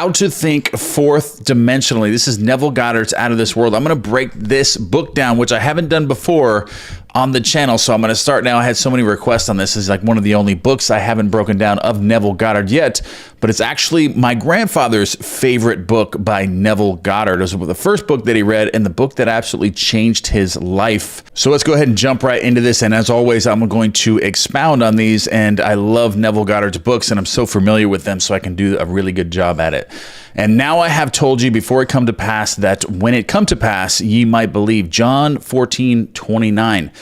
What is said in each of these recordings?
How to Think Fourth Dimensionally. This is Neville Goddard's Out of This World. I'm going to break this book down, which I haven't done before on the channel, so I'm going to start now. I had so many requests on this. It's like one of the only books I haven't broken down of Neville Goddard yet, but it's actually my grandfather's favorite book by Neville Goddard. It was the first book that he read and the book that absolutely changed his life. So let's go ahead and jump right into this, and as always, I'm going to expound on these, and I love Neville Goddard's books, and I'm so familiar with them, so I can do a really good job at it. And now I have told you before it come to pass that when it come to pass, ye might believe. John 14:29.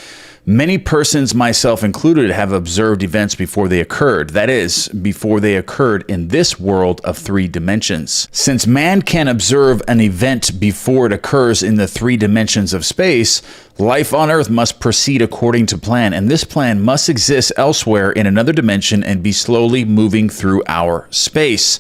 Many persons, myself included, have observed events before they occurred. That is, before they occurred in this world of three dimensions. Since man can observe an event before it occurs in the three dimensions of space, life on Earth must proceed according to plan, and this plan must exist elsewhere in another dimension and be slowly moving through our space.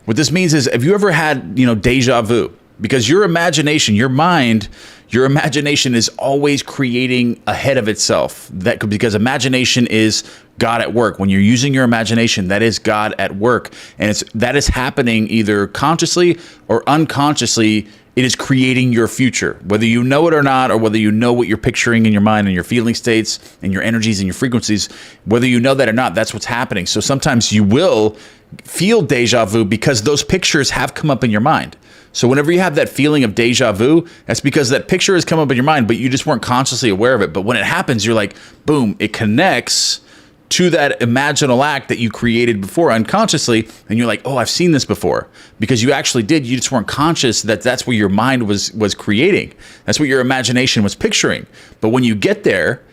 What this means is, have you ever had, deja vu? Because your imagination, your mind, your imagination is always creating ahead of itself. Because imagination is God at work. When you're using your imagination, that is God at work. And that is happening either consciously or unconsciously. It is creating your future, whether you know it or not, or whether you know what you're picturing in your mind and your feeling states and your energies and your frequencies, whether you know that or not, that's what's happening. So sometimes you will feel deja vu because those pictures have come up in your mind. So whenever you have that feeling of deja vu, that's because that picture has come up in your mind, but you just weren't consciously aware of it. But when it happens, you're like, boom, it connects to that imaginal act that you created before unconsciously, and you're like, oh, I've seen this before, because you actually did. You just weren't conscious that that's what your mind was creating. That's what your imagination was picturing. But when you get there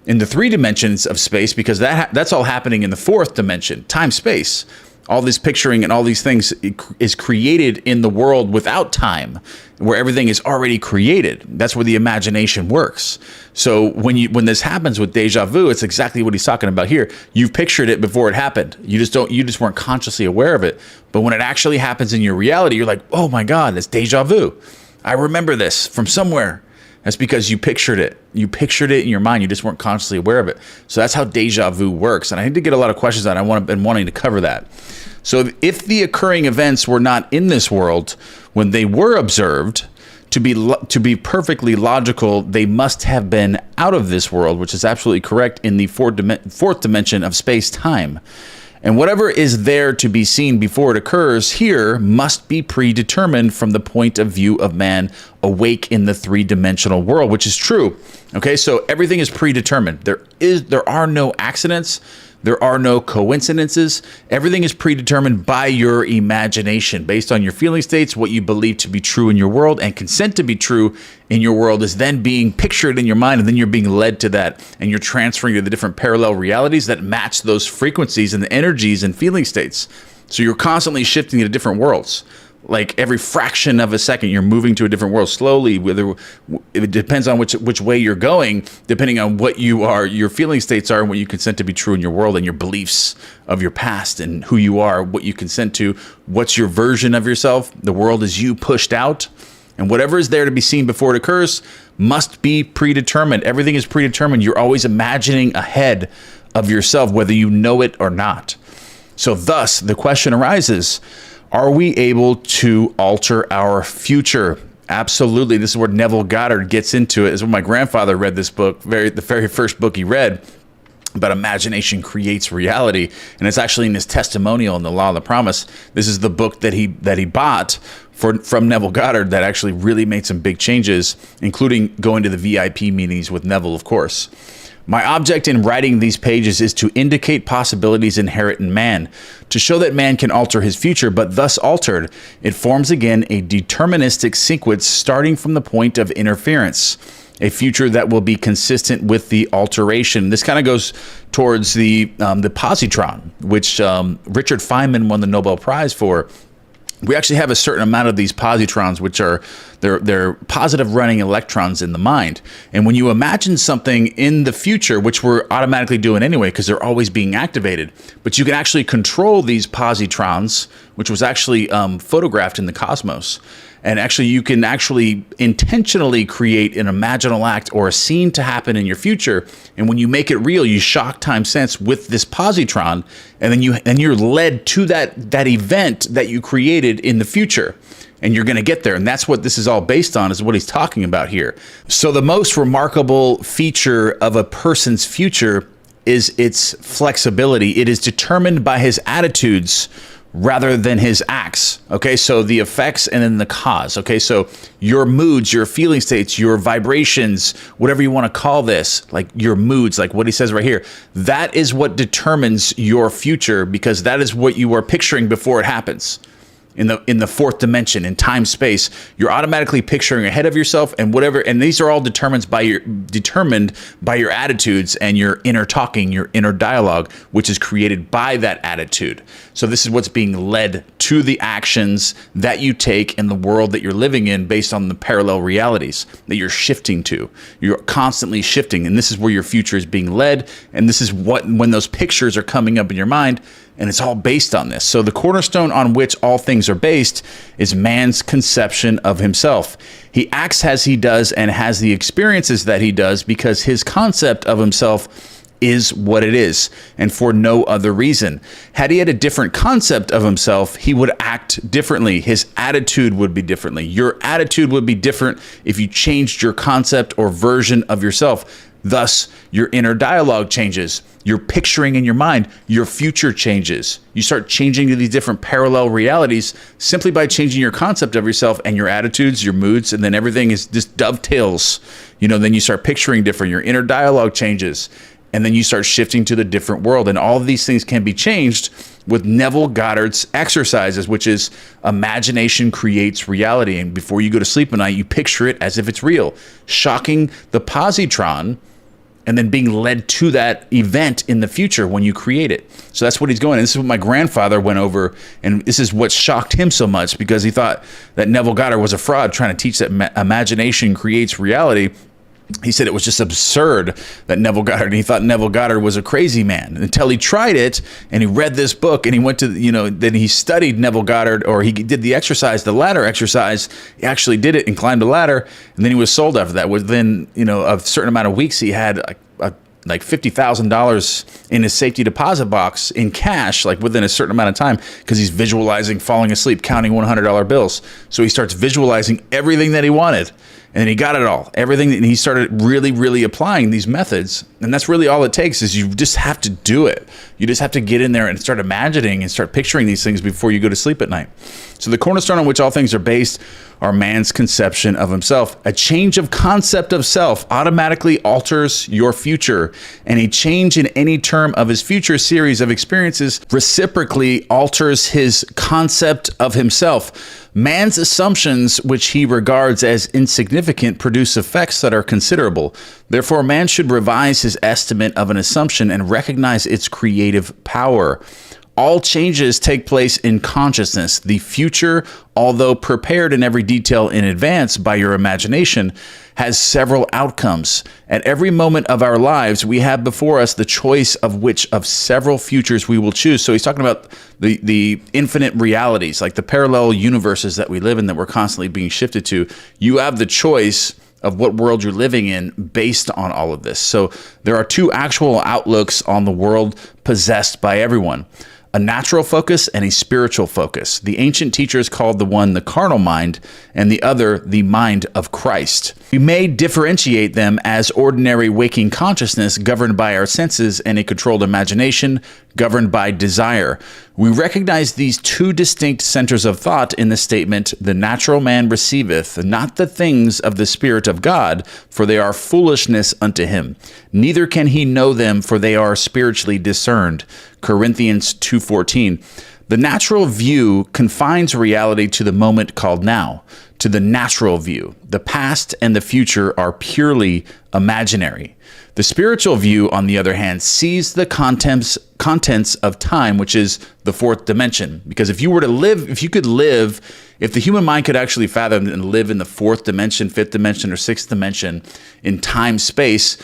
in the three dimensions of space, because that's all happening in the fourth dimension, time, space, all this picturing and all these things is created in the world without time, where everything is already created. That's where the imagination works. So when this happens with deja vu, it's exactly what he's talking about here. You've pictured it before it happened. You just weren't consciously aware of it. But when it actually happens in your reality, you're like, oh my God, it's deja vu. I remember this from somewhere. That's because you pictured it. You pictured it in your mind. You just weren't consciously aware of it. So that's how deja vu works. And I need to get a lot of questions on it. I've been wanting to cover that. So if the occurring events were not in this world, when they were observed, to be perfectly logical, they must have been out of this world, which is absolutely correct, in the fourth dimension of space-time. And whatever is there to be seen before it occurs here must be predetermined from the point of view of man awake in the three-dimensional world, which is true. Okay, so everything is predetermined. There are no accidents. There are no coincidences. Everything is predetermined by your imagination, based on your feeling states, what you believe to be true in your world, and consent to be true in your world is then being pictured in your mind, and then you're being led to that, and you're transferring to the different parallel realities that match those frequencies and the energies and feeling states. So you're constantly shifting to different worlds. Like every fraction of a second, you're moving to a different world slowly. Whether it depends on which way you're going, depending on what your feeling states are, and what you consent to be true in your world, and your beliefs of your past and who you are, what you consent to, what's your version of yourself. The world is you pushed out, and whatever is there to be seen before it occurs must be predetermined. Everything is predetermined. You're always imagining ahead of yourself, whether you know it or not. So thus, the question arises, are we able to alter our future? Absolutely. This is where Neville Goddard gets into it. This is when my grandfather read this book, the very first book he read, about imagination creates reality. And it's actually in his testimonial in the Law of the Promise. This is the book that he bought from Neville Goddard that actually really made some big changes, including going to the VIP meetings with Neville, of course. My object in writing these pages is to indicate possibilities inherent in man, to show that man can alter his future, but thus altered, it forms again a deterministic sequence starting from the point of interference, a future that will be consistent with the alteration. This kind of goes towards the positron, which Richard Feynman won the Nobel Prize for. We actually have a certain amount of these positrons, which are they're positive running electrons in the mind. And when you imagine something in the future, which we're automatically doing anyway, because they're always being activated, but you can actually control these positrons which was actually photographed in the cosmos. And actually, you can actually intentionally create an imaginal act or a scene to happen in your future. And when you make it real, you shock time sense with this positron, and then you're led to that event that you created in the future. And you're going to get there. And that's what this is all based on, is what he's talking about here. So the most remarkable feature of a person's future is its flexibility. It is determined by his attitudes rather than his acts. Okay, so the effects and then the cause. Okay, so your moods, your feeling states, your vibrations, whatever you want to call this, like your moods, like what he says right here, that is what determines your future, because that is what you are picturing before it happens. In the fourth dimension, in time space, you're automatically picturing ahead of yourself and whatever, and these are all determined by your attitudes and your inner talking, your inner dialogue, which is created by that attitude. So this is what's being led to the actions that you take in the world that you're living in, based on the parallel realities that you're shifting to. You're constantly shifting, and this is where your future is being led, and this is when those pictures are coming up in your mind. And it's all based on this. So the cornerstone on which all things are based is man's conception of himself. He acts as he does and has the experiences that he does because his concept of himself is what it is, and for no other reason. Had he had a different concept of himself, he would act differently. His attitude would be differently. Your attitude would be different if you changed your concept or version of yourself. Thus, your inner dialogue changes. You're picturing in your mind, your future changes. You start changing to these different parallel realities simply by changing your concept of yourself and your attitudes, your moods, and then everything is just dovetails. Then you start picturing different. Your inner dialogue changes, and then you start shifting to the different world. And all of these things can be changed with Neville Goddard's exercises, which is imagination creates reality. And before you go to sleep at night, you picture it as if it's real, shocking the positron, and then being led to that event in the future when you create it. So that's what he's going. And this is what my grandfather went over, and this is what shocked him so much, because he thought that Neville Goddard was a fraud trying to teach that imagination creates reality. He said it was just absurd that Neville Goddard, and he thought Neville Goddard was a crazy man until he tried it and he read this book and he went to, then he studied Neville Goddard, or he did the exercise, the ladder exercise. He actually did it and climbed a ladder, and then he was sold after that. Within, a certain amount of weeks, he had like $50,000 in his safety deposit box in cash, like within a certain amount of time, because he's visualizing falling asleep, counting $100 bills. So he starts visualizing everything that he wanted. And then he got it all, everything, and he started really, really applying these methods. And that's really all it takes, is you just have to do it. You just have to get in there and start imagining and start picturing these things before you go to sleep at night. So the cornerstone on which all things are based are man's conception of himself. A change of concept of self automatically alters your future, and a change in any term of his future series of experiences reciprocally alters his concept of himself. Man's assumptions, which he regards as insignificant, produce effects that are considerable. Therefore, man should revise his estimate of an assumption and recognize its creative power. All changes take place in consciousness. The future, although prepared in every detail in advance by your imagination, has several outcomes. At every moment of our lives, we have before us the choice of which of several futures we will choose. So he's talking about the infinite realities, like the parallel universes that we live in, that we're constantly being shifted to. You have the choice of what world you're living in based on all of this. So there are two actual outlooks on the world possessed by everyone: a natural focus and a spiritual focus. The ancient teachers called the one the carnal mind and the other the mind of Christ. We may differentiate them as ordinary waking consciousness governed by our senses and a controlled imagination governed by desire. We recognize these two distinct centers of thought in the statement, "The natural man receiveth not the things of the Spirit of God, for they are foolishness unto him. Neither can he know them, for they are spiritually discerned." Corinthians 2:14. The natural view confines reality to the moment called now, to the natural view. The past and the future are purely imaginary. The spiritual view, on the other hand, sees the contents of time, which is the fourth dimension. Because if the human mind could actually fathom and live in the fourth dimension, fifth dimension, or sixth dimension in time, space,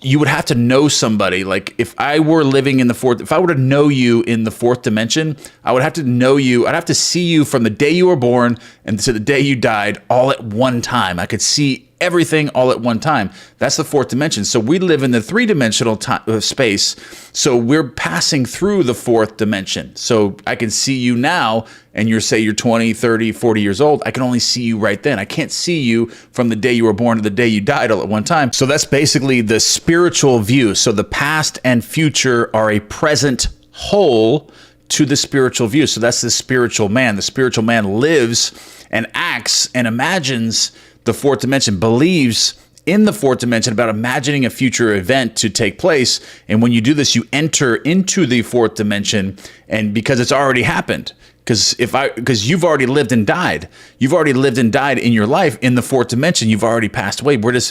you would have to know somebody. Like if I were living in the fourth, if I were to know you in the fourth dimension, I would have to know you. I'd have to see you from the day you were born and to the day you died all at one time. I could see everything all at one time. That's the fourth dimension. So we live in the three-dimensional space. So we're passing through the fourth dimension. So I can see you now, and you're 20, 30, 40 years old. I can only see you right then. I can't see you from the day you were born to the day you died all at one time. So that's basically the spiritual view. So the past and future are a present whole to the spiritual view. So that's the spiritual man. The spiritual man lives and acts and imagines the fourth dimension, believes in the fourth dimension about imagining a future event to take place. And when you do this, you enter into the fourth dimension, and because it's already happened. Because you've already lived and died. You've already lived and died in your life in the fourth dimension. You've already passed away. We're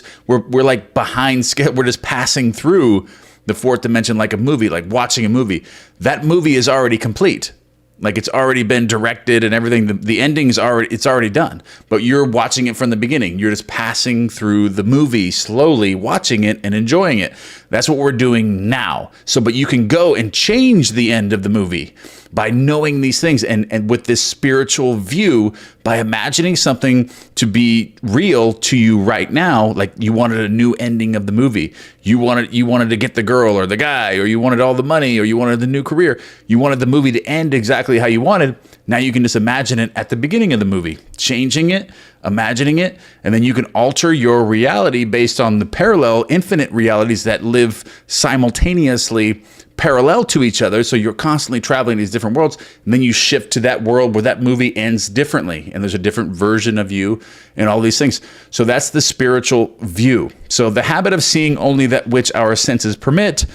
like behind schedule. We're just passing through the fourth dimension like a movie, like watching a movie. That movie is already complete. Like it's already been directed and everything. The ending's already done. But you're watching it from the beginning. You're just passing through the movie slowly, watching it and enjoying it. That's what we're doing now. But you can go and change the end of the movie by knowing these things and with this spiritual view, by imagining something to be real to you right now. Like you wanted a new ending of the movie. You wanted to get the girl or the guy, or you wanted all the money, or you wanted the new career. You wanted the movie to end exactly how you wanted. Now you can just imagine it at the beginning of the movie, changing it, imagining it, and then you can alter your reality based on the parallel infinite realities that live simultaneously parallel to each other. So you're constantly traveling these different worlds, and then you shift to that world where that movie ends differently, and there's a different version of you and all these things. So that's the spiritual view. So the habit of seeing only that which our senses permit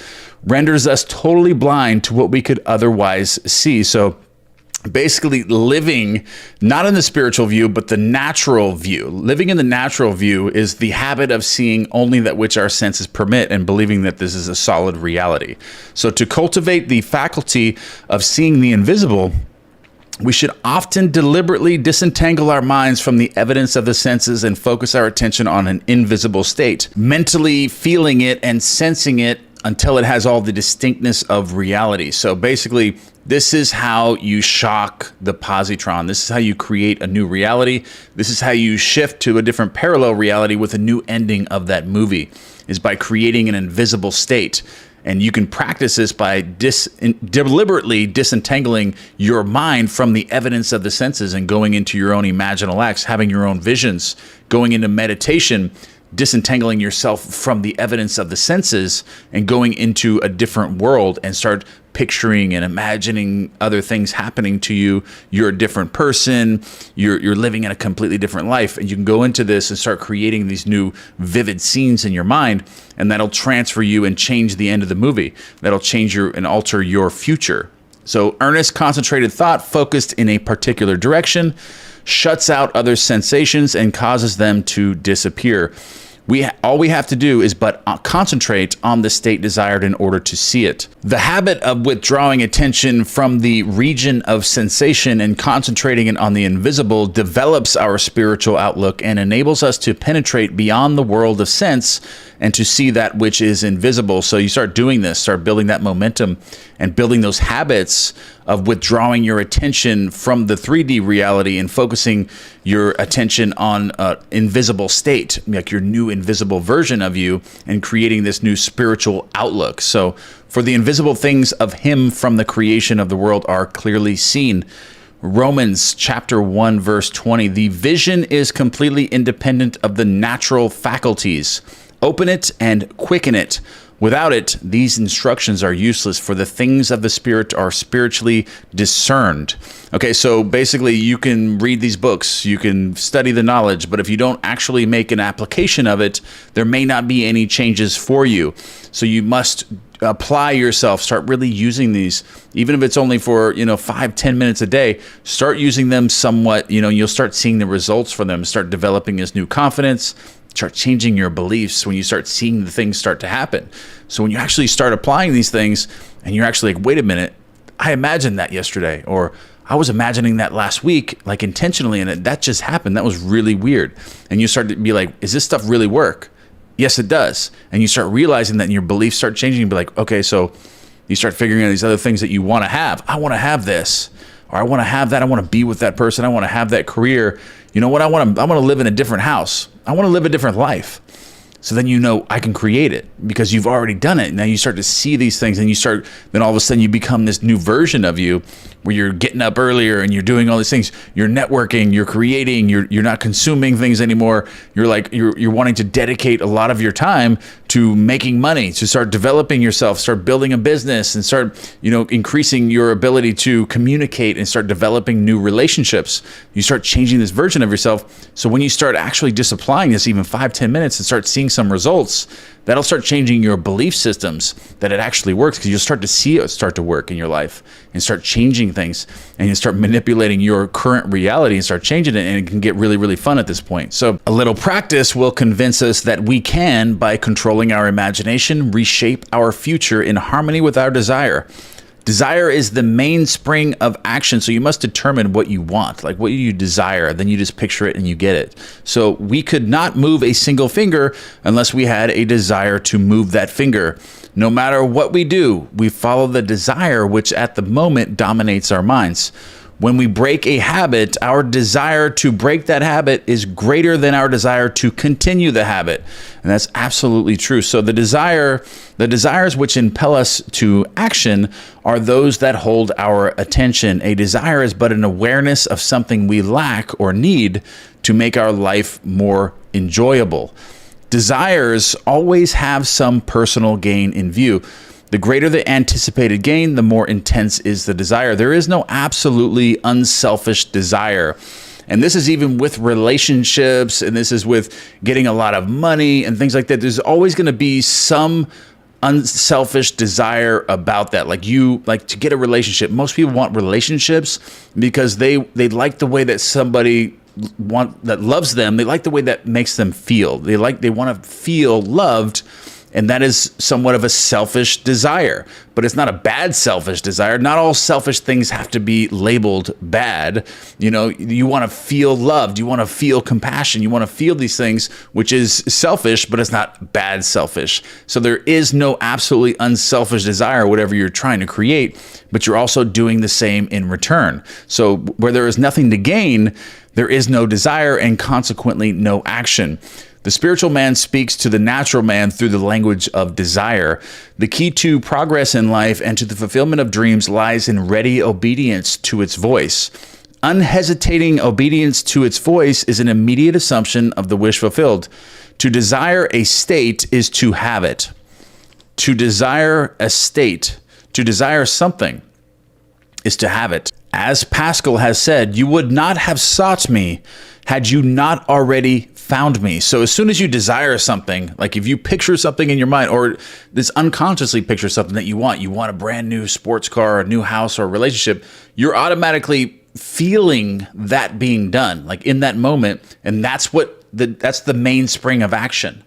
renders us totally blind to what we could otherwise see. So basically living not in the spiritual view, but the natural view. Living in the natural view is the habit of seeing only that which our senses permit and believing that this is a solid reality. So to cultivate the faculty of seeing the invisible, we should often deliberately disentangle our minds from the evidence of the senses and focus our attention on an invisible state, mentally feeling it and sensing it until it has all the distinctness of reality. So basically, this is how you shock the positron. This is how you create a new reality. This is how you shift to a different parallel reality with a new ending of that movie, is by creating an invisible state. And you can practice this by deliberately disentangling your mind from the evidence of the senses and going into your own imaginal acts, having your own visions, going into meditation, disentangling yourself from the evidence of the senses and going into a different world and start picturing and imagining other things happening to you. You're a different person. You're living in a completely different life. And you can go into this and start creating these new vivid scenes in your mind, and that'll transfer you and change the end of the movie. That'll change and alter your future. So earnest, concentrated thought focused in a particular direction shuts out other sensations and causes them to disappear. All we have to do is but concentrate on the state desired in order to see it. The habit of withdrawing attention from the region of sensation and concentrating it on the invisible develops our spiritual outlook and enables us to penetrate beyond the world of sense and to see that which is invisible. So you start doing this, start building that momentum and building those habits of withdrawing your attention from the 3D reality and focusing your attention on an invisible state, like your new invisible version of you, and creating this new spiritual outlook. So, for the invisible things of him from the creation of the world are clearly seen. Romans chapter 1, verse 20, the vision is completely independent of the natural faculties. Open it and quicken it. Without it, these instructions are useless, for the things of the Spirit are spiritually discerned. Okay, so basically you can read these books, you can study the knowledge, but if you don't actually make an application of it, there may not be any changes for you. So you must apply yourself, start really using these, even if it's only for 5-10 minutes a day. Start using them somewhat, you'll start seeing the results for them, start developing this new confidence, start changing your beliefs when you start seeing the things start to happen. So when you actually start applying these things and you're actually like, wait a minute, I imagined that yesterday, or I was imagining that last week, like intentionally, and that just happened. That was really weird. And you start to be like, is this stuff really work? Yes, it does. And you start realizing that, and your beliefs start changing. You be like, okay, so you start figuring out these other things that you want to have. I want to have this, or I want to have that. I want to be with that person. I want to have that career. You know what? I want to live in a different house. I want to live a different life. So then, I can create it because you've already done it. Now you start to see these things, and then all of a sudden you become this new version of you where you're getting up earlier and you're doing all these things. You're networking, you're creating, you're not consuming things anymore. You're wanting to dedicate a lot of your time to making money, to start developing yourself, start building a business, and start, increasing your ability to communicate and start developing new relationships. You start changing this version of yourself. So when you start actually just applying this even 5-10 minutes and start seeing some results, that'll start changing your belief systems that it actually works, because you'll start to see it start to work in your life and start changing things, and you start manipulating your current reality and start changing it, and it can get really, really fun at this point. So a little practice will convince us that we can, by controlling our imagination, reshape our future in harmony with our desire. Desire is the mainspring of action. So you must determine what you want, like what you desire. Then you just picture it and you get it. So we could not move a single finger unless we had a desire to move that finger. No matter what we do, we follow the desire, which at the moment dominates our minds. When we break a habit, our desire to break that habit is greater than our desire to continue the habit. And that's absolutely true. So the desires which impel us to action are those that hold our attention. A desire is but an awareness of something we lack or need to make our life more enjoyable. Desires always have some personal gain in view. The greater the anticipated gain, the more intense is the desire. There is no absolutely unselfish desire. And this is even with relationships, and this is with getting a lot of money and things like that. There's always going to be some unselfish desire about that. Like to get a relationship. Most people want relationships because they like the way that somebody that loves them, they like the way that makes them feel. They want to feel loved. And that is somewhat of a selfish desire, but it's not a bad selfish desire. Not all selfish things have to be labeled bad. You want to feel loved. You want to feel compassion. You want to feel these things, which is selfish, but it's not bad selfish. So there is no absolutely unselfish desire, whatever you're trying to create, but you're also doing the same in return. So where there is nothing to gain, there is no desire and consequently no action. The spiritual man speaks to the natural man through the language of desire. The key to progress in life and to the fulfillment of dreams lies in ready obedience to its voice. Unhesitating obedience to its voice is an immediate assumption of the wish fulfilled. To desire a state is to have it. To desire a state, to desire something, is to have it. As Pascal has said, you would not have sought me had you not already found me. So as soon as you desire something, like if you picture something in your mind, or this unconsciously picture something that you want a brand new sports car, a new house, or a relationship, you're automatically feeling that being done, like in that moment. And that's the mainspring of action.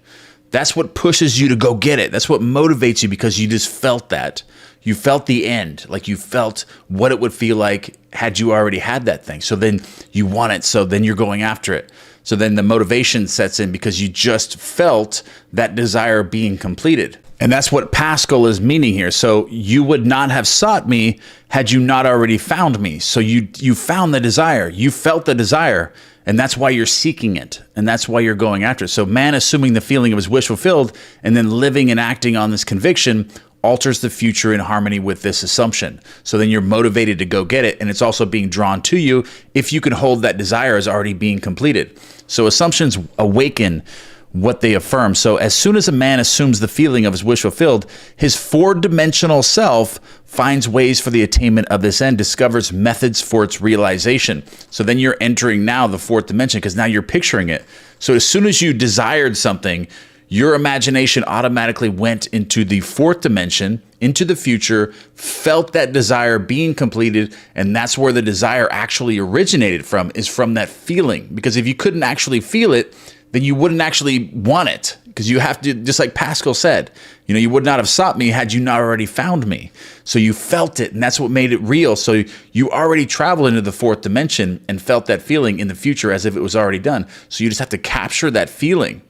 That's what pushes you to go get it. That's what motivates you, because you just felt that. You felt the end, like you felt what it would feel like had you already had that thing. So then you want it, so then you're going after it. So then the motivation sets in because you just felt that desire being completed. And that's what Pascal is meaning here. So you would not have sought me had you not already found me. So you found the desire, you felt the desire, and that's why you're seeking it. And that's why you're going after it. So man assuming the feeling of his wish fulfilled and then living and acting on this conviction alters the future in harmony with this assumption. So then you're motivated to go get it, and it's also being drawn to you if you can hold that desire as already being completed. So assumptions awaken what they affirm. So as soon as a man assumes the feeling of his wish fulfilled, his four-dimensional self finds ways for the attainment of this end, discovers methods for its realization. So then you're entering now the fourth dimension, because now you're picturing it. So as soon as you desired something, your imagination automatically went into the fourth dimension, into the future, felt that desire being completed, and that's where the desire actually originated from, is from that feeling. Because if you couldn't actually feel it, then you wouldn't actually want it, because you have to, just like Pascal said, you would not have sought me had you not already found me. So you felt it, and that's what made it real. So you already traveled into the fourth dimension and felt that feeling in the future as if it was already done. So you just have to capture that feeling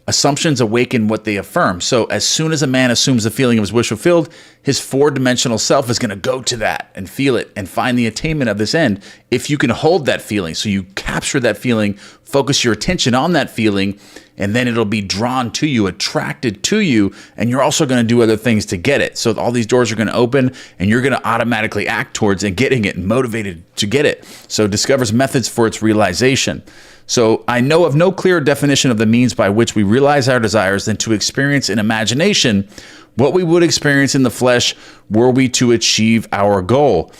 Assumptions awaken what they affirm. So as soon as a man assumes the feeling of his wish fulfilled, his four-dimensional self is going to go to that and feel it and find the attainment of this end. If you can hold that feeling, so you capture that feeling, focus your attention on that feeling, and then it'll be drawn to you, attracted to you, and you're also going to do other things to get it. So all these doors are going to open, and you're going to automatically act towards and getting it and motivated to get it. So discovers methods for its realization. So I know of no clearer definition of the means by which we realize our desires than to experience in imagination what we would experience in the flesh were we to achieve our goal.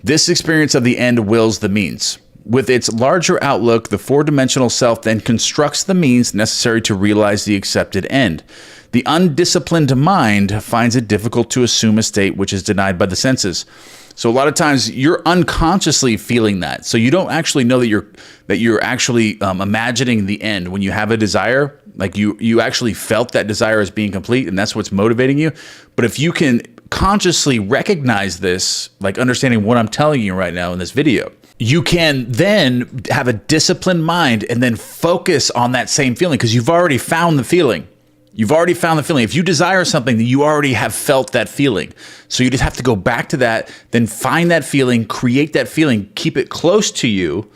This experience of the end wills the means. With its larger outlook, the four-dimensional self then constructs the means necessary to realize the accepted end. The undisciplined mind finds it difficult to assume a state which is denied by the senses. So a lot of times you're unconsciously feeling that. So you don't actually know that you're actually imagining the end. When you have a desire, like you actually felt that desire as being complete, and that's what's motivating you. But if you can consciously recognize this, like understanding what I'm telling you right now in this video, you can then have a disciplined mind and then focus on that same feeling because you've already found the feeling. You've already found the feeling. If you desire something, you already have felt that feeling. So you just have to go back to that, then find that feeling, create that feeling, keep it close to you,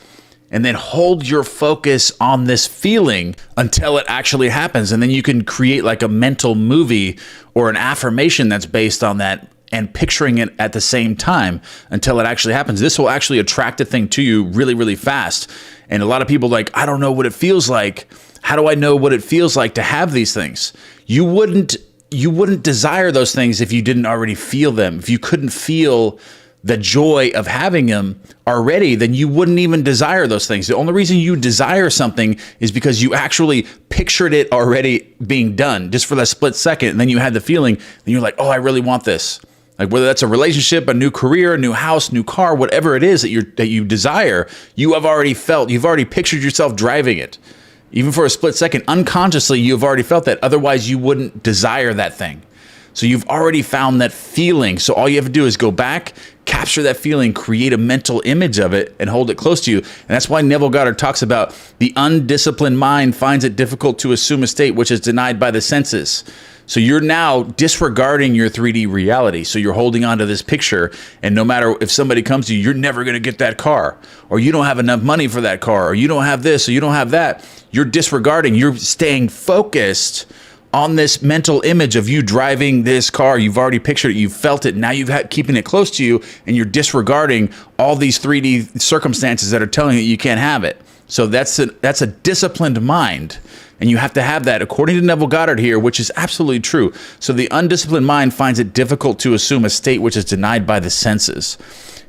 and then hold your focus on this feeling until it actually happens. And then you can create like a mental movie or an affirmation that's based on that and picturing it at the same time until it actually happens. This will actually attract a thing to you really, really fast. And a lot of people are like, I don't know what it feels like. How do I know what it feels like to have these things? You wouldn't desire those things if you didn't already feel them. If you couldn't feel the joy of having them already, then you wouldn't even desire those things. The only reason you desire something is because you actually pictured it already being done just for that split second. And then you had the feeling, and you're like, oh, I really want this. Like whether that's a relationship, a new career, a new house, new car, whatever it is that you desire, you have already felt, you've already pictured yourself driving it. Even for a split second, unconsciously, you've already felt that. Otherwise, you wouldn't desire that thing. So you've already found that feeling. So all you have to do is go back, capture that feeling, create a mental image of it, and hold it close to you. And that's why Neville Goddard talks about the undisciplined mind finds it difficult to assume a state which is denied by the senses. So you're now disregarding your 3D reality. So you're holding on to this picture, and no matter if somebody comes to you, you're never going to get that car, or you don't have enough money for that car, or you don't have this, or you don't have that. You're disregarding, you're staying focused on this mental image of you driving this car. You've already pictured it, you've felt it, now you've had keeping it close to you, and you're disregarding all these 3D circumstances that are telling you you can't have it. So that's a disciplined mind. And you have to have that, according to Neville Goddard here, which is absolutely true. So the undisciplined mind finds it difficult to assume a state which is denied by the senses.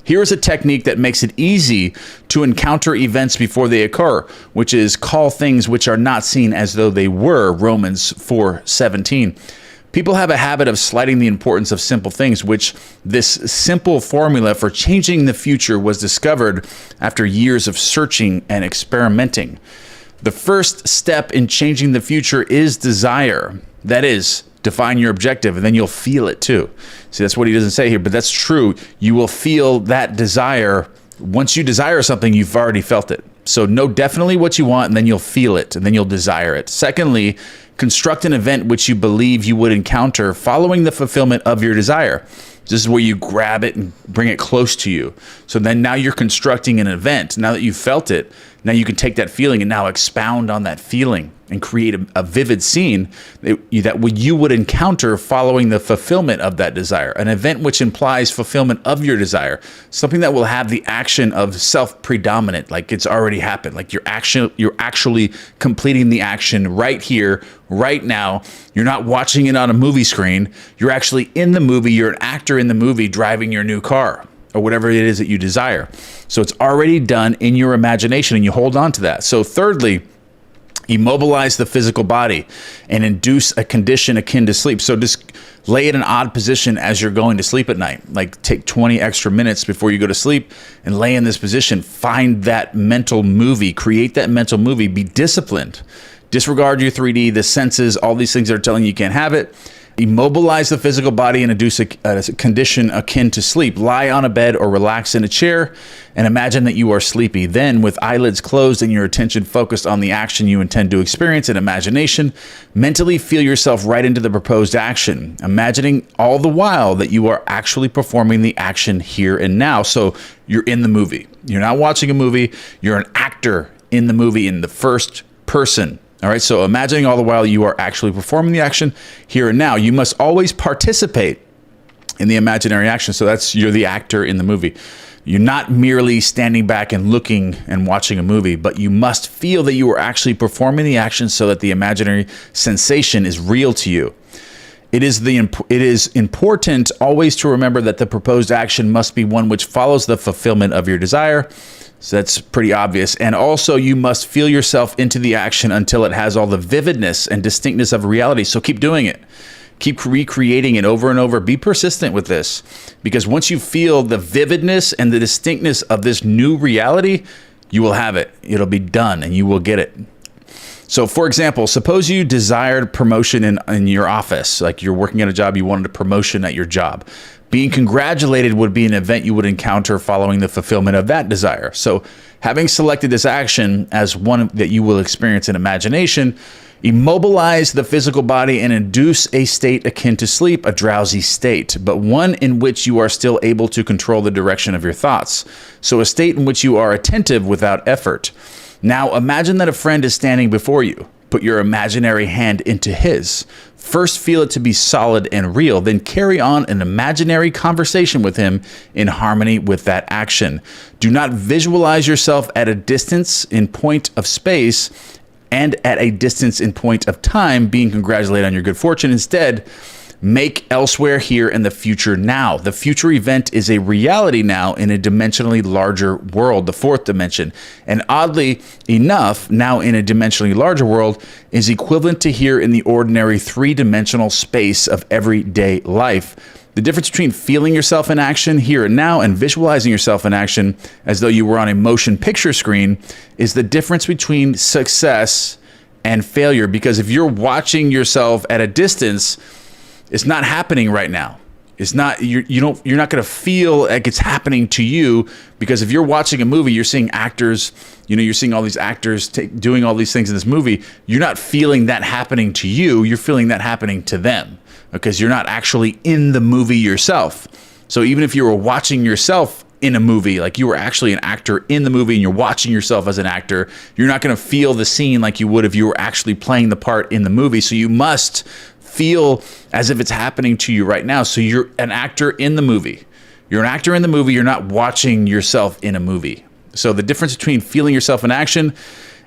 Here is a technique that makes it easy to encounter events before they occur, which is call things which are not seen as though they were, Romans 4:17. People have a habit of slighting the importance of simple things, which this simple formula for changing the future was discovered after years of searching and experimenting. The first step in changing the future is desire. That is, define your objective, and then you'll feel it too. See, that's what he doesn't say here, but that's true. You will feel that desire. Once you desire something, you've already felt it. So know definitely what you want, and then you'll feel it, and then you'll desire it. Secondly, construct an event which you believe you would encounter following the fulfillment of your desire. This is where you grab it and bring it close to you. So then now you're constructing an event. Now that you've felt it, now you can take that feeling and now expound on that feeling and create a vivid scene that you would encounter following the fulfillment of that desire. An event which implies fulfillment of your desire. Something that will have the action of self-predominant, like it's already happened. Like you're actually completing the action right here, right now. You're not watching it on a movie screen. You're actually in the movie. You're an actor in the movie driving your new car, or whatever it is that you desire. So it's already done in your imagination, and you hold on to that. So thirdly, immobilize the physical body and induce a condition akin to sleep. So just lay in an odd position as you're going to sleep at night. Like take 20 extra minutes before you go to sleep and lay in this position. Find that mental movie, create that mental movie, be disciplined. Disregard your 3D, the senses, all these things that are telling you can't have it. Immobilize the physical body and induce a condition akin to sleep. Lie on a bed or relax in a chair and imagine that you are sleepy. Then, with eyelids closed and your attention focused on the action you intend to experience in imagination, mentally feel yourself right into the proposed action, imagining all the while that you are actually performing the action here and now. So you're in the movie. You're not watching a movie. You're an actor in the movie in the first person. All right, so imagining all the while you are actually performing the action here and now. You must always participate in the imaginary action. So you're the actor in the movie. You're not merely standing back and looking and watching a movie, but you must feel that you are actually performing the action so that the imaginary sensation is real to you. It is important always to remember that the proposed action must be one which follows the fulfillment of your desire. So that's pretty obvious. And also you must feel yourself into the action until it has all the vividness and distinctness of reality. So keep doing it. Keep recreating it over and over. Be persistent with this, because once you feel the vividness and the distinctness of this new reality, you will have it. It'll be done and you will get it. So for example, suppose you desired promotion in your office, like you're working at a job, you wanted a promotion at your job. Being congratulated would be an event you would encounter following the fulfillment of that desire. So having selected this action as one that you will experience in imagination, immobilize the physical body and induce a state akin to sleep, a drowsy state, but one in which you are still able to control the direction of your thoughts. So a state in which you are attentive without effort. Now imagine that a friend is standing before you. Put your imaginary hand into his. First, feel it to be solid and real. Then carry on an imaginary conversation with him in harmony with that action. Do not visualize yourself at a distance in point of space and at a distance in point of time being congratulated on your good fortune. Instead, make elsewhere, here, and the future now. The future event is a reality now in a dimensionally larger world, the fourth dimension. And oddly enough, now in a dimensionally larger world is equivalent to here in the ordinary three-dimensional space of everyday life. The difference between feeling yourself in action here and now and visualizing yourself in action as though you were on a motion picture screen is the difference between success and failure. Because if you're watching yourself at a distance, it's not happening right now. It's not, you're not going to feel like it's happening to you, because if you're watching a movie, you're seeing actors, you're seeing all these actors doing all these things in this movie. You're not feeling that happening to you. You're feeling that happening to them, because you're not actually in the movie yourself. So even if you were watching yourself in a movie, like you were actually an actor in the movie and you're watching yourself as an actor, you're not going to feel the scene like you would if you were actually playing the part in the movie. So you must feel as if it's happening to you right now. So you're an actor in the movie. You're an actor in the movie. You're not watching yourself in a movie. So the difference between feeling yourself in action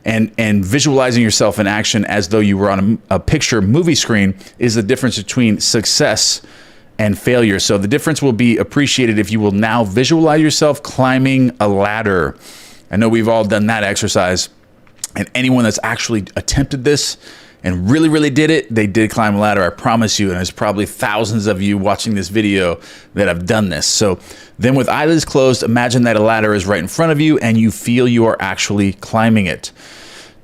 and visualizing yourself in action as though you were on a picture movie screen is the difference between success and failure. So the difference will be appreciated if you will now visualize yourself climbing a ladder. I know we've all done that exercise, and anyone that's actually attempted this and really, really did it, they did climb a ladder, I promise you. And there's probably thousands of you watching this video that have done this. So then with eyelids closed, imagine that a ladder is right in front of you and you feel you are actually climbing it.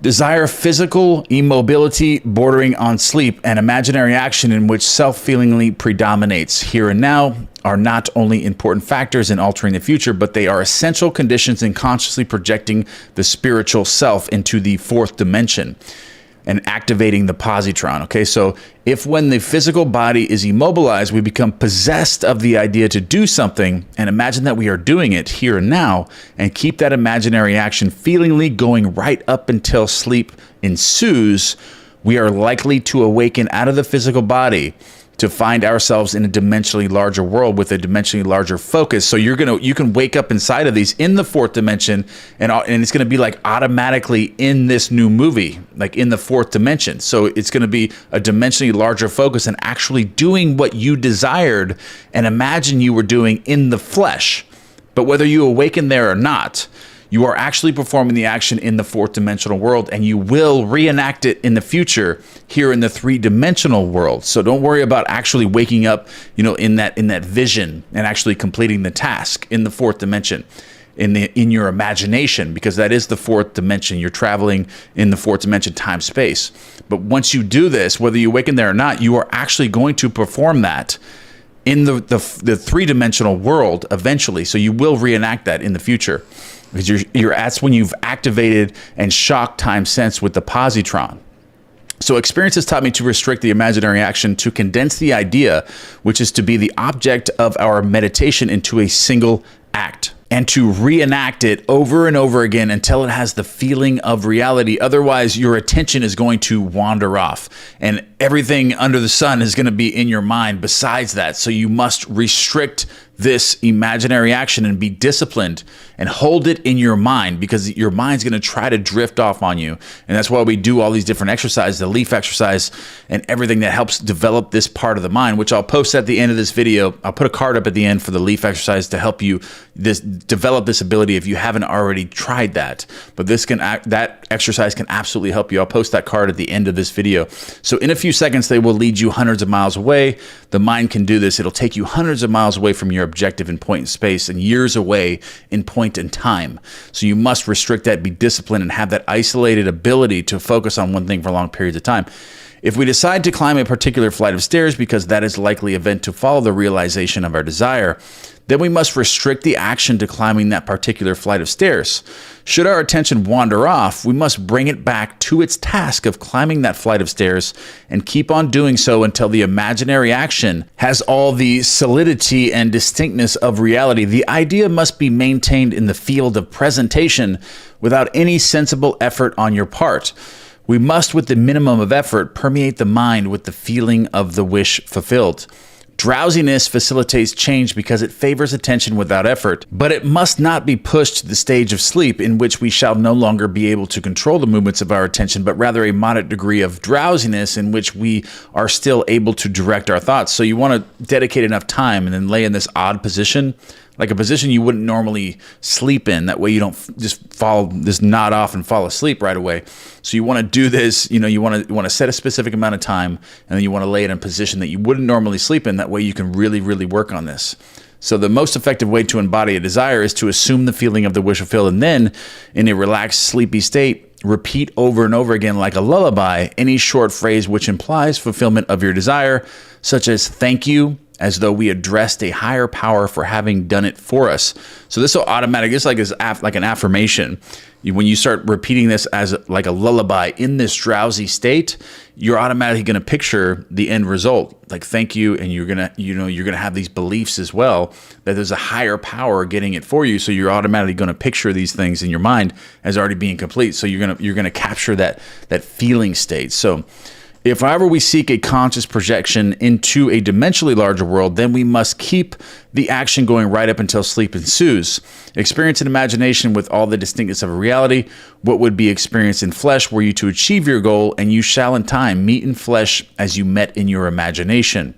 Desire physical immobility bordering on sleep and imaginary action in which self-feelingly predominates here and now are not only important factors in altering the future, but they are essential conditions in consciously projecting the spiritual self into the fourth dimension and activating the positron. Okay, so if when the physical body is immobilized, we become possessed of the idea to do something and imagine that we are doing it here and now and keep that imaginary action feelingly going right up until sleep ensues, we are likely to awaken out of the physical body to find ourselves in a dimensionally larger world with a dimensionally larger focus. So you can wake up inside of these in the fourth dimension, and it's going to be like automatically in this new movie, like in the fourth dimension. So it's going to be a dimensionally larger focus and actually doing what you desired and imagine you were doing in the flesh. But whether you awaken there or not, you are actually performing the action in the fourth dimensional world, and you will reenact it in the future here in the three-dimensional world. So don't worry about actually waking up, in that vision and actually completing the task in the fourth dimension. in your imagination, because that is the fourth dimension. You're traveling in the fourth dimension, time, space. But once you do this, whether you awaken there or not, you are actually going to perform that in the three-dimensional world eventually. So you will reenact that in the future, because that's when you've activated and shocked time sense with the positron. So experience has taught me to restrict the imaginary action, to condense the idea, which is to be the object of our meditation, into a single act, and to reenact it over and over again until it has the feeling of reality. Otherwise, your attention is going to wander off, and everything under the sun is going to be in your mind besides that. So you must restrict this imaginary action and be disciplined and hold it in your mind, because your mind's going to try to drift off on you. And that's why we do all these different exercises, the leaf exercise and everything that helps develop this part of the mind, which I'll post at the end of this video. I'll put a card up at the end for the leaf exercise to help you develop this ability if you haven't already tried that. But that exercise can absolutely help you. I'll post that card at the end of this video. So in a few seconds, they will lead you hundreds of miles away. The mind can do this. It'll take you hundreds of miles away from your objective in point in space and years away in point in time. So you must restrict that, be disciplined, and have that isolated ability to focus on one thing for long periods of time. If we decide to climb a particular flight of stairs because that is a likely event to follow the realization of our desire, then we must restrict the action to climbing that particular flight of stairs. Should our attention wander off, we must bring it back to its task of climbing that flight of stairs and keep on doing so until the imaginary action has all the solidity and distinctness of reality. The idea must be maintained in the field of presentation without any sensible effort on your part. We must, with the minimum of effort, permeate the mind with the feeling of the wish fulfilled. Drowsiness facilitates change because it favors attention without effort, but it must not be pushed to the stage of sleep, in which we shall no longer be able to control the movements of our attention, but rather a moderate degree of drowsiness in which we are still able to direct our thoughts. So you want to dedicate enough time and then lay in this odd position, like a position you wouldn't normally sleep in. That way you don't just nod off and fall asleep right away. So you want to do this, you want to set a specific amount of time, and then you want to lay it in a position that you wouldn't normally sleep in. That way you can really, really work on this. So the most effective way to embody a desire is to assume the feeling of the wish fulfilled, and then in a relaxed, sleepy state, repeat over and over again like a lullaby any short phrase which implies fulfillment of your desire, such as "thank you," as though we addressed a higher power for having done it for us. So this will automatically, it's like an affirmation. When you start repeating this as like a lullaby in this drowsy state, you're automatically going to picture the end result, like "thank you," and you're gonna have these beliefs as well that there's a higher power getting it for you. So you're automatically going to picture these things in your mind as already being complete. So you're gonna capture that feeling state. So if however we seek a conscious projection into a dimensionally larger world, then we must keep the action going right up until sleep ensues. Experience an imagination with all the distinctness of a reality. What would be experienced in flesh were you to achieve your goal, and you shall in time meet in flesh as you met in your imagination.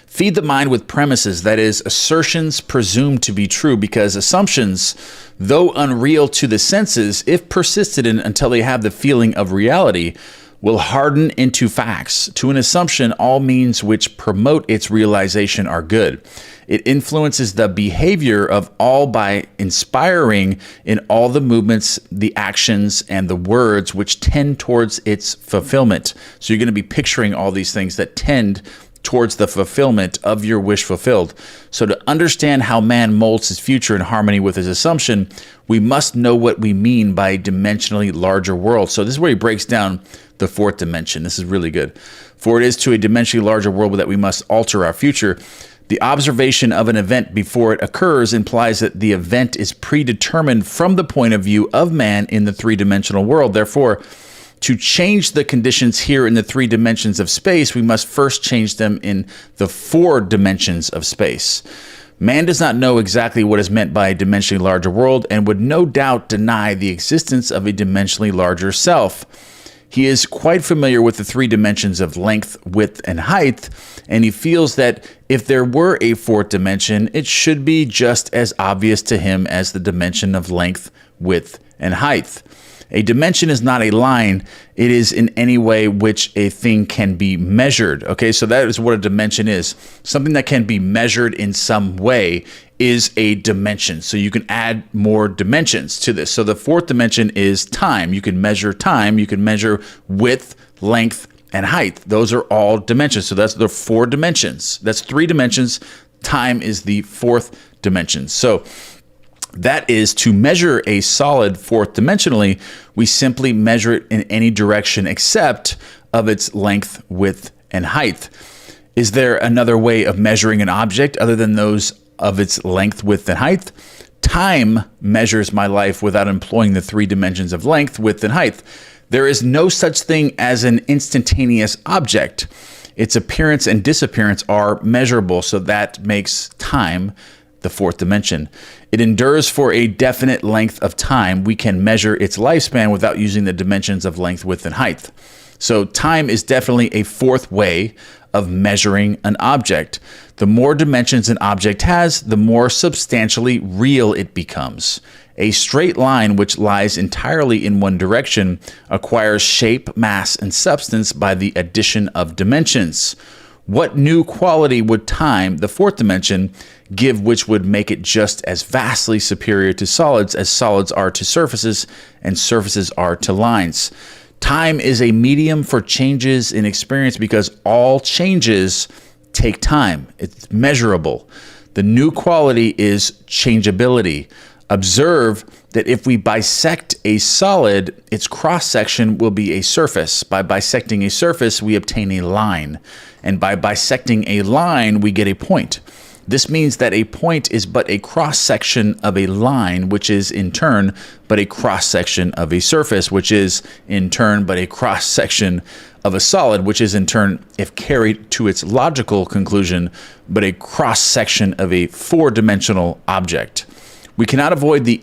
Feed the mind with premises, that is, assertions presumed to be true, because assumptions, though unreal to the senses, if persisted in until they have the feeling of reality, will harden into facts. To an assumption, all means which promote its realization are good. It influences the behavior of all by inspiring in all the movements, the actions, and the words which tend towards its fulfillment. So you're going to be picturing all these things that tend towards the fulfillment of your wish fulfilled. So to understand how man molds his future in harmony with his assumption, we must know what we mean by a dimensionally larger world. So this is where he breaks down the fourth dimension. This is really good. For it is to a dimensionally larger world that we must alter our future. The observation of an event before it occurs implies that the event is predetermined from the point of view of man in the three-dimensional world. Therefore, to change the conditions here in the three dimensions of space, we must first change them in the four dimensions of space. Man does not know exactly what is meant by a dimensionally larger world, and would no doubt deny the existence of a dimensionally larger self. He is quite familiar with the three dimensions of length, width, and height, and he feels that if there were a fourth dimension, it should be just as obvious to him as the dimension of length, width, and height. A dimension is not a line. It is in any way which a thing can be measured. Okay, so that is what a dimension is. Something that can be measured in some way is a dimension. So you can add more dimensions to this. So the fourth dimension is time. You can measure time. You can measure width, length, and height. Those are all dimensions. So that's the 4 dimensions. That's 3 dimensions. Time is the 4th dimension. So that is to measure a solid 4th dimensionally, we simply measure it in any direction except of its length, width, and height. Is there another way of measuring an object other than those of its length, width, and height? Time measures my life without employing the 3 dimensions of length, width, and height. There is no such thing as an instantaneous object. Its appearance and disappearance are measurable, so that makes time the 4th dimension. It endures for a definite length of time. We can measure its lifespan without using the dimensions of length, width, and height. So time is definitely a 4th way of measuring an object. The more dimensions an object has, the more substantially real it becomes. A straight line which lies entirely in one direction acquires shape, mass, and substance by the addition of dimensions. What new quality would time, the 4th dimension, give which would make it just as vastly superior to solids as solids are to surfaces and surfaces are to lines? Time is a medium for changes in experience because all changes take time. It's measurable. The new quality is changeability. Observe that if we bisect a solid, its cross-section will be a surface. By bisecting a surface, we obtain a line. And by bisecting a line, we get a point. This means that a point is but a cross-section of a line, which is in turn but a cross-section of a surface, which is in turn but a cross-section of a solid, which is in turn, if carried to its logical conclusion, but a cross-section of a 4-dimensional object. We cannot avoid the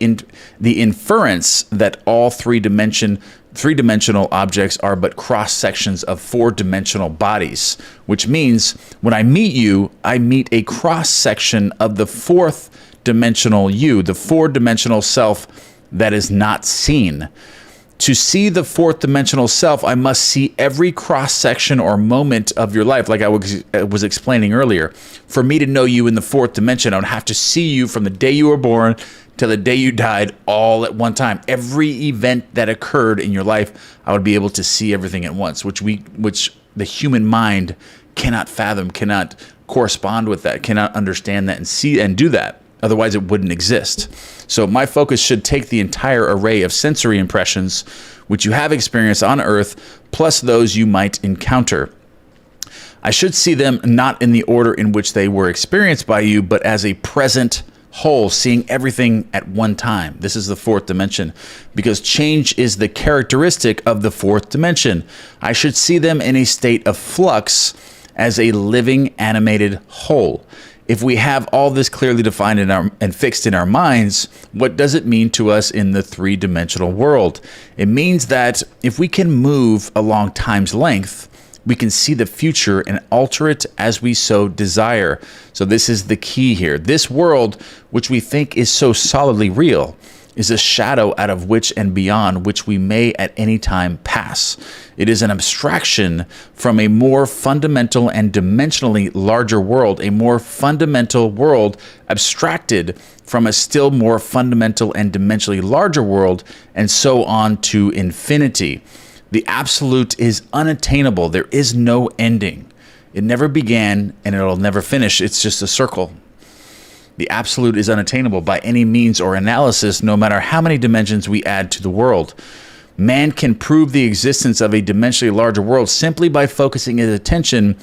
inference that all three-dimensional objects are but cross-sections of 4-dimensional bodies, which means when I meet you, I meet a cross-section of the 4th-dimensional you, the 4-dimensional self that is not seen. To see the 4th-dimensional self, I must see every cross-section or moment of your life, like I was explaining earlier. For me to know you in the 4th dimension, I would have to see you from the day you were born till the day you died all at one time. Every event that occurred in your life, I would be able to see everything at once, which the human mind cannot fathom, cannot correspond with that, cannot understand that and see and do that. Otherwise, it wouldn't exist. So my focus should take the entire array of sensory impressions which you have experienced on Earth, plus those you might encounter. I should see them not in the order in which they were experienced by you, but as a present whole, seeing everything at one time. This is the 4th dimension, because change is the characteristic of the 4th dimension. I should see them in a state of flux as a living, animated whole. If we have all this clearly defined and fixed in our minds, what does it mean to us in the 3-dimensional world? It means that if we can move along time's length, we can see the future and alter it as we so desire. So this is the key here. This world, which we think is so solidly real, is a shadow out of which and beyond which we may at any time pass. It is an abstraction from a more fundamental and dimensionally larger world, a more fundamental world abstracted from a still more fundamental and dimensionally larger world, and so on to infinity. The absolute is unattainable. There is no ending. It never began and it'll never finish. It's just a circle. The absolute is unattainable by any means or analysis, no matter how many dimensions we add to the world. Man can prove the existence of a dimensionally larger world simply by focusing his attention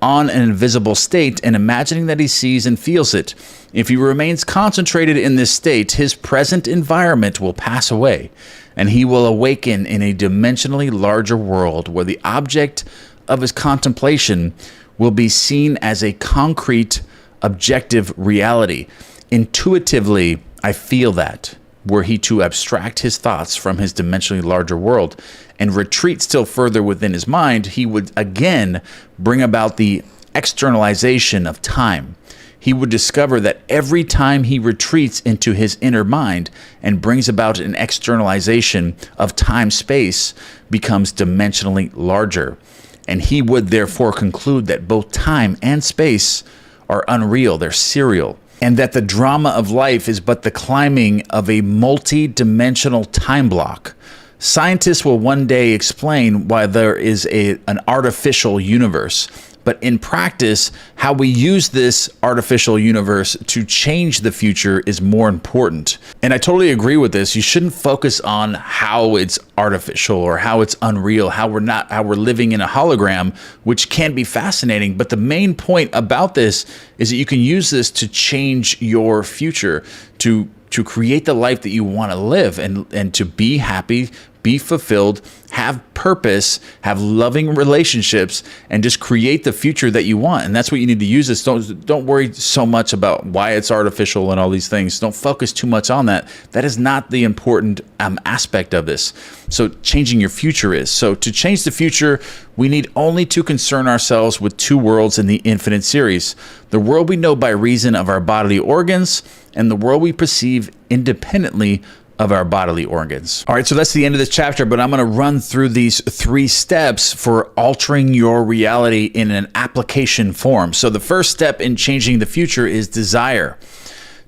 on an invisible state and imagining that he sees and feels it. If he remains concentrated in this state, his present environment will pass away, and he will awaken in a dimensionally larger world where the object of his contemplation will be seen as a concrete, objective reality. Intuitively, I feel that, were he to abstract his thoughts from his dimensionally larger world and retreat still further within his mind, he would again bring about the externalization of time. he would discover that every time he retreats into his inner mind and brings about an externalization of time-space, becomes dimensionally larger. And he would therefore conclude that both time and space are unreal, they're serial, and that the drama of life is but the climbing of a multi-dimensional time block. Scientists will one day explain why there is an artificial universe. But in practice, how we use this artificial universe to change the future is more important. And I totally agree with this. You shouldn't focus on how it's artificial or how it's unreal, how we're living in a hologram, which can be fascinating. But the main point about this is that you can use this to change your future, to create the life that you want to live and to be happy, be fulfilled, have purpose, have loving relationships, and just create the future that you want. And that's what you need to use this. Don't worry so much about why it's artificial and all these things. Don't focus too much on that. That is not the important aspect of this. So changing your future is. So to change the future, we need only to concern ourselves with two worlds in the infinite series: the world we know by reason of our bodily organs, and the world we perceive independently of our bodily organs. All right, so that's the end of this chapter, but I'm going to run through these 3 steps for altering your reality in an application form. So the first step in changing the future is desire.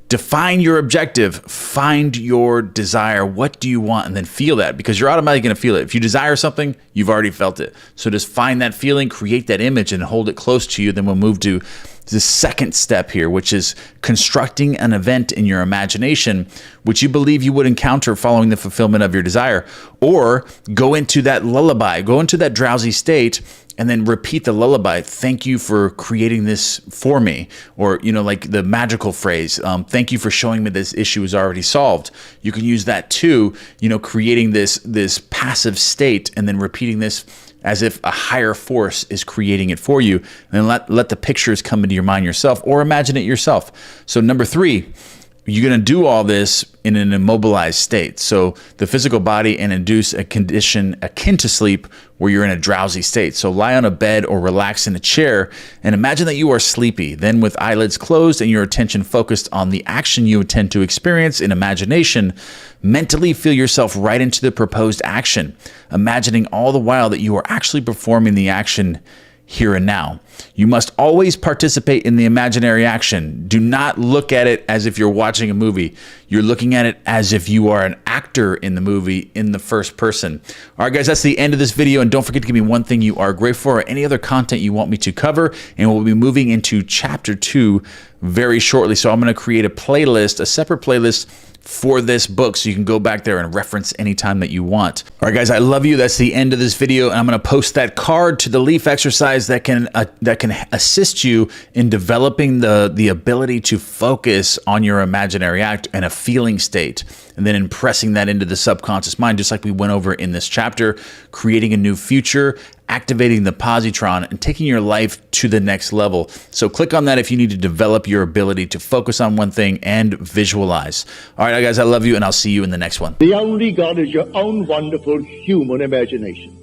Define your objective, find your desire. What do you want? And then feel that, because you're automatically going to feel it. If you desire something, you've already felt it. So just find that feeling, create that image, and hold it close to you. Then we'll move to the second step here, which is constructing an event in your imagination, which you believe you would encounter following the fulfillment of your desire. Or go into that lullaby, go into that drowsy state, and then repeat the lullaby. Thank you for creating this for me. Or, like the magical phrase, thank you for showing me this issue is already solved. You can use that too, creating this passive state and then repeating this as if a higher force is creating it for you. And let the pictures come into your mind yourself, or imagine it yourself. So number 3, you're going to do all this in an immobilized state. So the physical body, and induce a condition akin to sleep where you're in a drowsy state. So lie on a bed or relax in a chair and imagine that you are sleepy. Then with eyelids closed and your attention focused on the action you intend to experience in imagination, mentally feel yourself right into the proposed action, imagining all the while that you are actually performing the action here and now. You must always participate in the imaginary action. Do not look at it as if you're watching a movie. You're looking at it as if you are an actor in the movie in the first person. All right, guys, that's the end of this video. And don't forget to give me one thing you are grateful for, or any other content you want me to cover. And we'll be moving into chapter 2 very shortly. So I'm going to create a playlist, a separate playlist for this book, so you can go back there and reference anytime that you want. All right, guys, I love you. That's the end of this video, and I'm going to post that card to the leaf exercise that can assist you in developing the ability to focus on your imaginary act and a feeling state, and then impressing that into the subconscious mind, just like we went over in this chapter, creating a new future, activating the positron, and taking your life to the next level. So click on that if you need to develop your ability to focus on one thing and visualize. All right, guys, I love you, and I'll see you in the next one. The only God is your own wonderful human imagination.